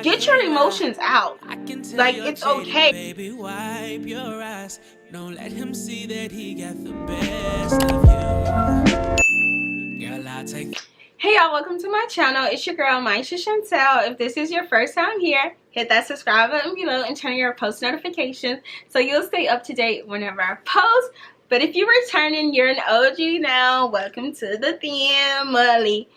get your emotions out. Like, it's okay. Baby, wipe your eyes. Don't let him see that he got the best of you. Girl, I'll take. Hey y'all, welcome to my channel. It's your girl MyeshiaShantal. If this is your first time here, hit that subscribe button below and turn on your post notifications so you'll stay up to date whenever I post. But if you're returning, you're an OG now. Welcome to the family.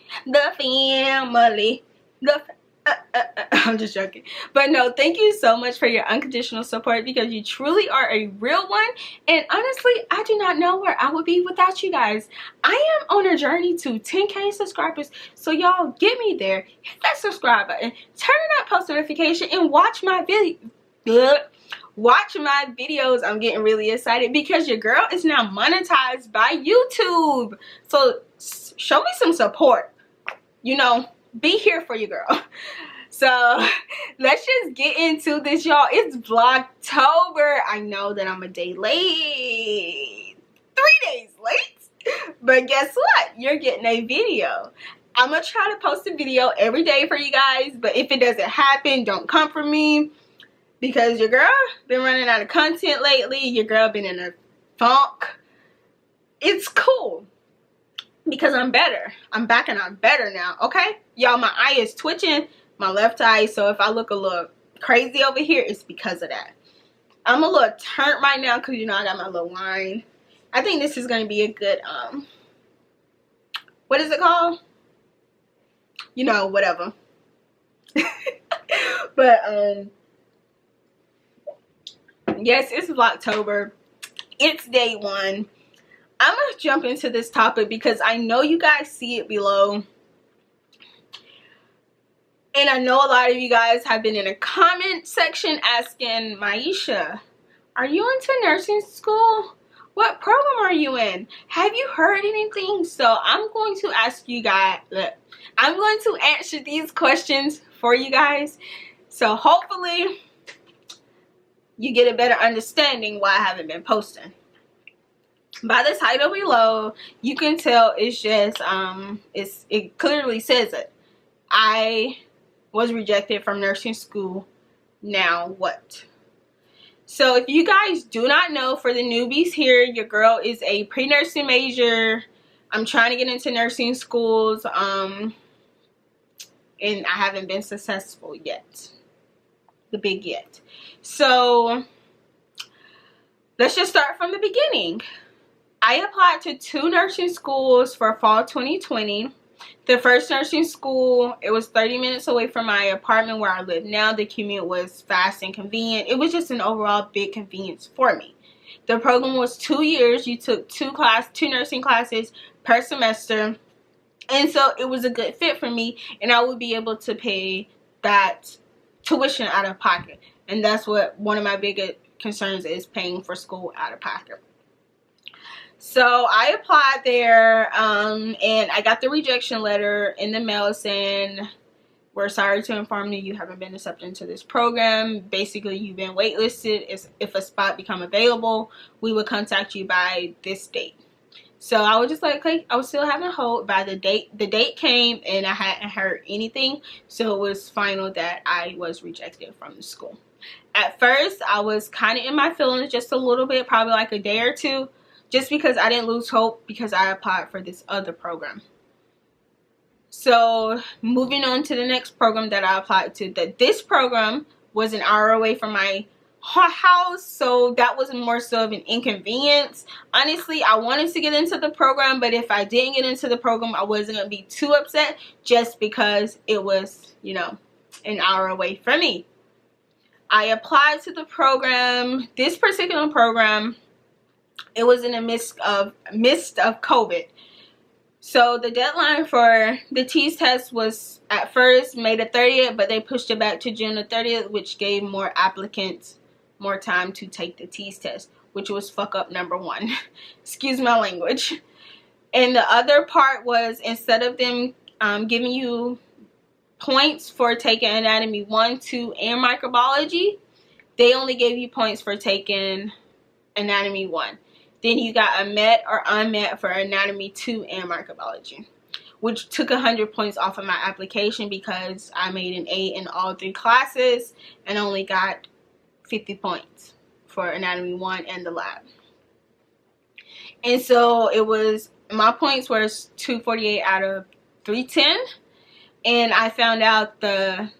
I'm just joking. But no, thank you so much for your unconditional support because you truly are a real one. And honestly, I do not know where I would be without you guys. I am on a journey to 10K subscribers. So y'all get me there. Hit that subscribe button. Turn on that post notification and watch my videos. I'm getting really excited because your girl is now monetized by YouTube. So show me some support. You know, be here for your girl. So let's just get into this, y'all. It's VLOGtober. I know that I'm a day late, 3 days late, but guess what? You're getting a video. I'm gonna try to post a video every day for you guys, but if it doesn't happen, don't come for me because your girl been running out of content lately. Your girl been in a funk. It's cool because I'm better. I'm back and I'm better now, okay? Y'all, my eye is twitching, my left eye, so if I look a little crazy over here, it's because of that. I'm a little turnt right now because, you know, I got my little wine. I think this is going to be a good, what is it called? You know, whatever. But, yes, it's VLOGtober. It's day one. I'm going to jump into this topic because I know you guys see it below. And I know a lot of you guys have been in a comment section asking, Myeshia, are you into nursing school? What program are you in? Have you heard anything? So I'm going to ask you guys, look, I'm going to answer these questions for you guys. So hopefully you get a better understanding why I haven't been posting. By the title below, you can tell it's just, it clearly says it. I was rejected from nursing school. Now what? So if you guys do not know, for the newbies here, your girl is a pre-nursing major. I'm trying to get into nursing schools, and I haven't been successful yet. The big yet. So let's just start from the beginning. I applied to 2 nursing schools for fall 2020. The first nursing school, it was 30 minutes away from my apartment where I live now. The commute was fast and convenient. It was just an overall big convenience for me. The program was 2 years. You took 2 nursing classes per semester. And so it was a good fit for me. And I would be able to pay that tuition out of pocket. And that's what one of my biggest concerns is, paying for school out of pocket. So I applied there, and I got the rejection letter in the mail saying, we're sorry to inform you, you haven't been accepted into this program. Basically, you've been waitlisted. If a spot become available, we will contact you by this date. So I was just like, okay, I was still having hope. By the date came and I hadn't heard anything. So it was final that I was rejected from the school. At first, I was kind of in my feelings just a little bit, probably like a day or two. Just because I didn't lose hope because I applied for this other program. So moving on to the next program that I applied to. This program was an hour away from my house. So that was more so of an inconvenience. Honestly, I wanted to get into the program. But if I didn't get into the program, I wasn't going to be too upset. Just because it was, you know, an hour away from me. I applied to the program. This particular program, it was in the midst of COVID. So the deadline for the TEAS test was at first May the 30th, but they pushed it back to June the 30th, which gave more applicants more time to take the TEAS test, which was fuck up number 1. Excuse my language. And the other part was, instead of them giving you points for taking anatomy 1, 2, and microbiology, they only gave you points for taking anatomy 1. Then you got a met or unmet for anatomy 2 and microbiology, which took 100 points off of my application because I made an A in all 3 classes and only got 50 points for Anatomy 1 and the lab. And so it was, my points were 248 out of 310, and I found out the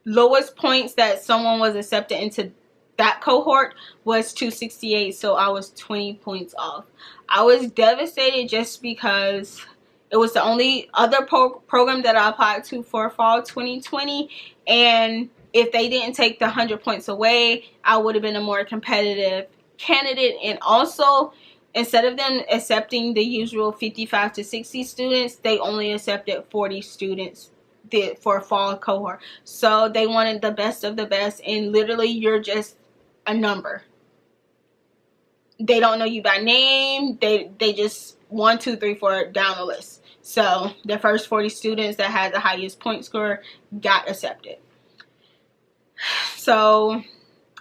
lowest points that someone was accepted into that cohort was 268, so I was 20 points off. I was devastated just because it was the only other program that I applied to for fall 2020, and if they didn't take the 100 points away, I would have been a more competitive candidate. And also, instead of them accepting the usual 55 to 60 students, they only accepted 40 students for a fall cohort. So they wanted the best of the best, and literally you're just a number. They don't know you by name. They just 1, 2, 3, 4 down the list. So the first 40 students that had the highest point score got accepted. So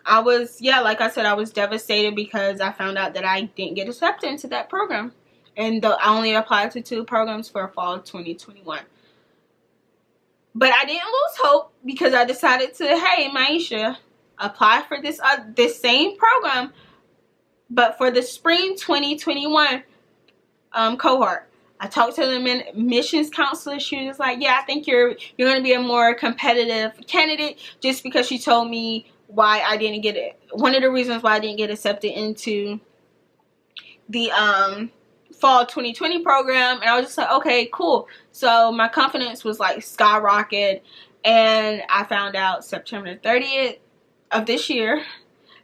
I was, like I said, I was devastated because I found out that I didn't get accepted into that program. And I only applied to 2 programs for fall 2021. But I didn't lose hope because I decided to, hey, Myeshia, apply for this same program, but for the spring 2021 cohort. I talked to the admissions counselor. She was like, yeah, I think you're going to be a more competitive candidate, just because she told me why I didn't get it. One of the reasons why I didn't get accepted into the fall 2020 program. And I was just like, okay, cool. So my confidence was like skyrocketed, and I found out September 30th of this year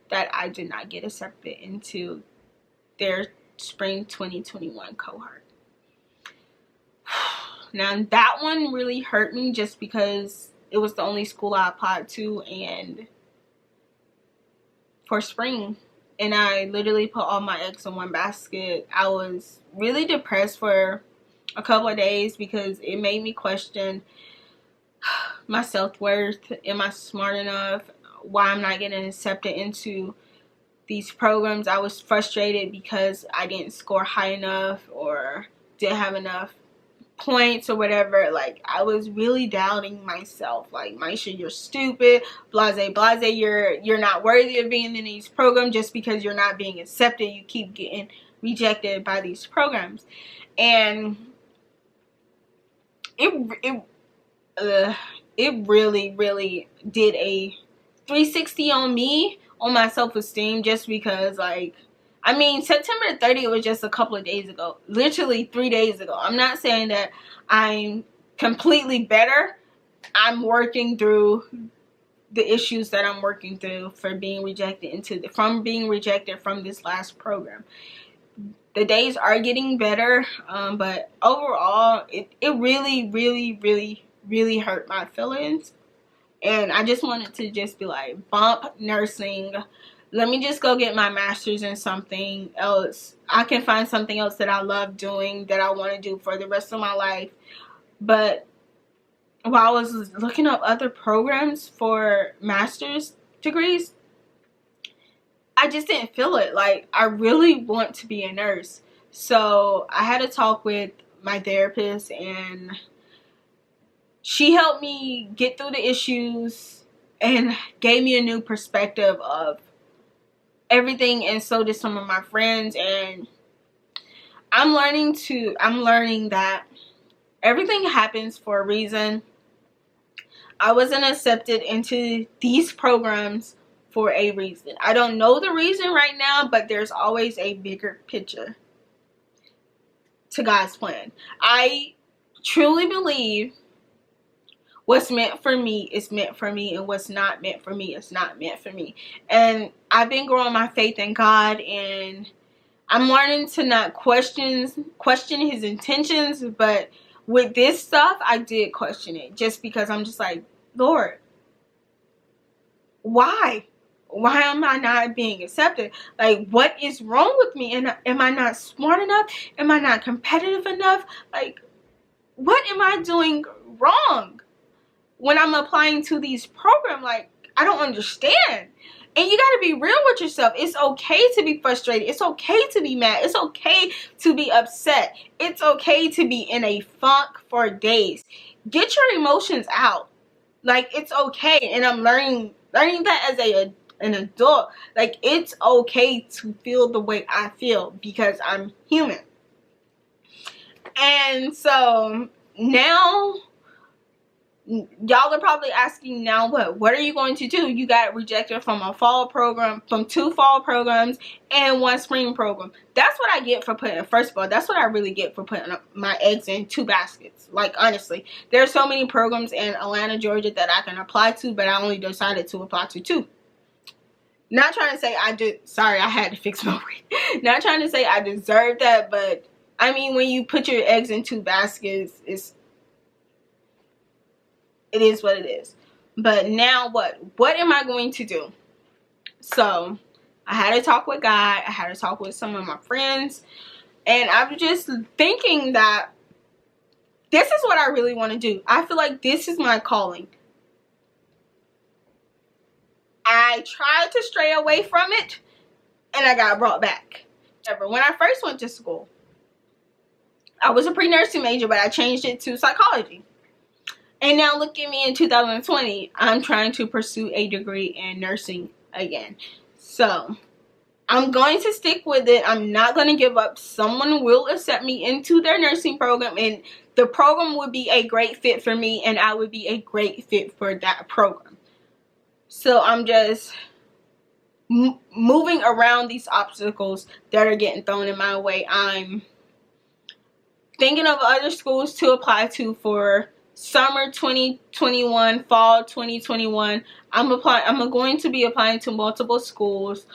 that I did not get accepted into their spring 2021 cohort. Now that one really hurt me, just because it was the only school I applied to and for spring, and I literally put all my eggs in one basket. I was really depressed for a couple of days because it made me question my self-worth. Am I smart enough? Why I'm not getting accepted into these programs? I was frustrated because I didn't score high enough or didn't have enough points or whatever. Like, I was really doubting myself. Like, Myeshia, you're stupid, blase, you're not worthy of being in these programs. Just because you're not being accepted, you keep getting rejected by these programs. And it really did a 360 on me, on my self-esteem, just because, like, I mean, September 30th was just a couple of days ago. Literally 3 days ago. I'm not saying that I'm completely better. I'm working through the issues that I'm working through for being rejected from this last program. The days are getting better, but overall, it really hurt my feelings. And I just wanted to just be like, bump nursing. Let me just go get my master's in something else. I can find something else that I love doing, that I want to do for the rest of my life. But while I was looking up other programs for master's degrees, I just didn't feel it. Like, I really want to be a nurse. So I had a talk with my therapist, and she helped me get through the issues and gave me a new perspective of everything, and so did some of my friends. And I'm learning that everything happens for a reason. I wasn't accepted into these programs for a reason. I don't know the reason right now, but there's always a bigger picture to God's plan. I truly believe what's meant for me is meant for me, and what's not meant for me is not meant for me. And I've been growing my faith in God, and I'm learning to not question his intentions. But with this stuff, I did question it, just because I'm just like, Lord, why? Why am I not being accepted? Like, what is wrong with me? And am I not smart enough? Am I not competitive enough? Like, what am I doing wrong when I'm applying to these programs? Like, I don't understand. And you got to be real with yourself. It's okay to be frustrated. It's okay to be mad. It's okay to be upset. It's okay to be in a funk for days. Get your emotions out. Like, it's okay. And I'm learning that as an adult. Like, it's okay to feel the way I feel because I'm human. And so now, y'all are probably asking, now what are you going to do? You got rejected from a fall program, from 2 fall programs and 1 spring program. That's what I get for putting, first of all, that's what I really get for putting my eggs in 2 baskets. Like, honestly, there are so many programs in Atlanta, Georgia that I can apply to, but I only decided to apply to 2. Not trying to say I did, sorry, I had to fix my word. Not trying to say I deserve that, but I mean, when you put your eggs in 2 baskets, it is what it is. But now what am I going to do? So I had a talk with God. I had a talk with some of my friends, and I'm just thinking that this is what I really want to do. I feel like this is my calling. I tried to stray away from it, and I got brought back. When I first went to school, I was a pre-nursing major, but I changed it to psychology. And now look at me in 2020. I'm trying to pursue a degree in nursing again. So I'm going to stick with it. I'm not going to give up. Someone will accept me into their nursing program, and the program would be a great fit for me, and I would be a great fit for that program. So I'm just moving around these obstacles that are getting thrown in my way. I'm thinking of other schools to apply to for summer 2021, fall 2021. I'm going to be applying to multiple schools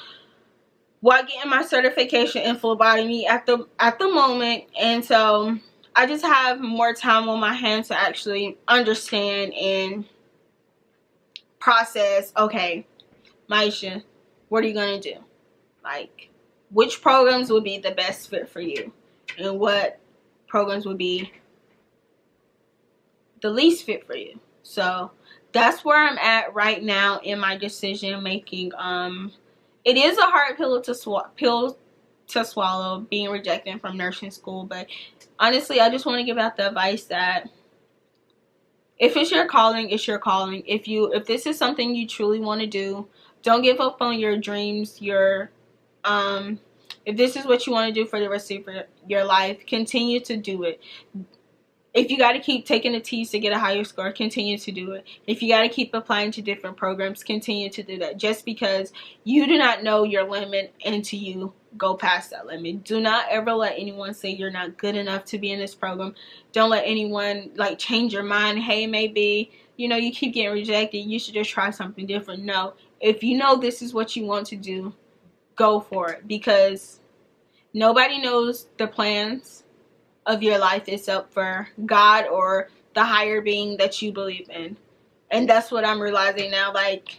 while getting my certification in phlebotomy at the moment. And so I just have more time on my hands to actually understand and process, okay, Myeshia, what are you going to do? Like, which programs would be the best fit for you? And what programs would be the least fit for you? So that's where I'm at right now in my decision making. It is a hard pill to swallow, being rejected from nursing school, but honestly, I just want to give out the advice that if it's your calling, it's your calling. If this is something you truly want to do, don't give up on your dreams. If this is what you want to do for the rest of your life, continue to do it. If you got to keep taking the tests to get a higher score, continue to do it. If you got to keep applying to different programs, continue to do that. Just because you do not know your limit until you go past that limit. Do not ever let anyone say you're not good enough to be in this program. Don't let anyone like change your mind. Hey, maybe, you keep getting rejected. You should just try something different. No. If you know this is what you want to do, go for it. Because nobody knows the plans of your life except for God or the higher being that you believe in. And that's what I'm realizing now. Like,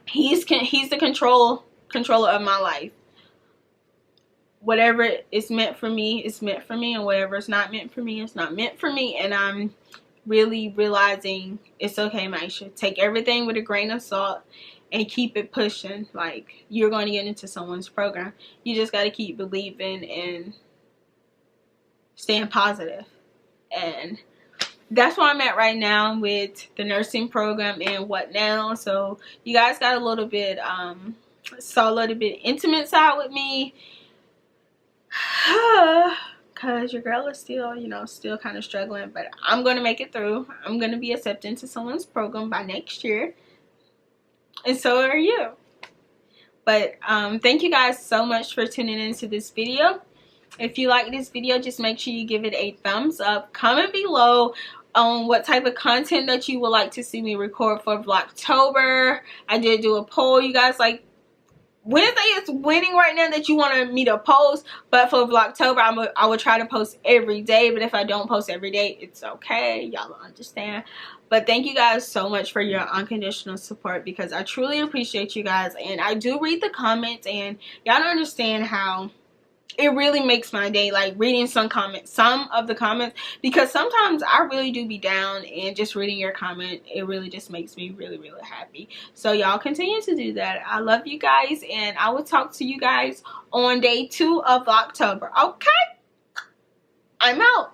he's the controller of my life. Whatever is meant for me is meant for me, and whatever is not meant for me is not meant for me. And I'm really realizing it's okay, Myeshia. Take everything with a grain of salt and keep it pushing. Like, you're going to get into someone's program. You just got to keep believing and staying positive. And that's where I'm at right now with the nursing program and what now. So you guys got a little bit saw a little bit intimate side with me, because your girl is still still kind of struggling, but I'm going to make it through. I'm going to be accepted into someone's program by next year, and so are you. But thank you guys so much for tuning into this video. If you like this video, just make sure you give it a thumbs up. Comment below on what type of content that you would like to see me record for VLOGtober. I did do a poll. You guys, like, Wednesday is winning right now that you wanted me to post, but for VLOGtober, I will try to post every day. But if I don't post every day, it's okay. Y'all will understand. But thank you guys so much for your unconditional support, because I truly appreciate you guys. And I do read the comments, and y'all don't understand how it really makes my day, like reading some of the comments, because sometimes I really do be down, and just reading your comment, it really just makes me really, really happy. So y'all continue to do that. I love you guys, and I will talk to you guys on day 2 of October. Okay, I'm out.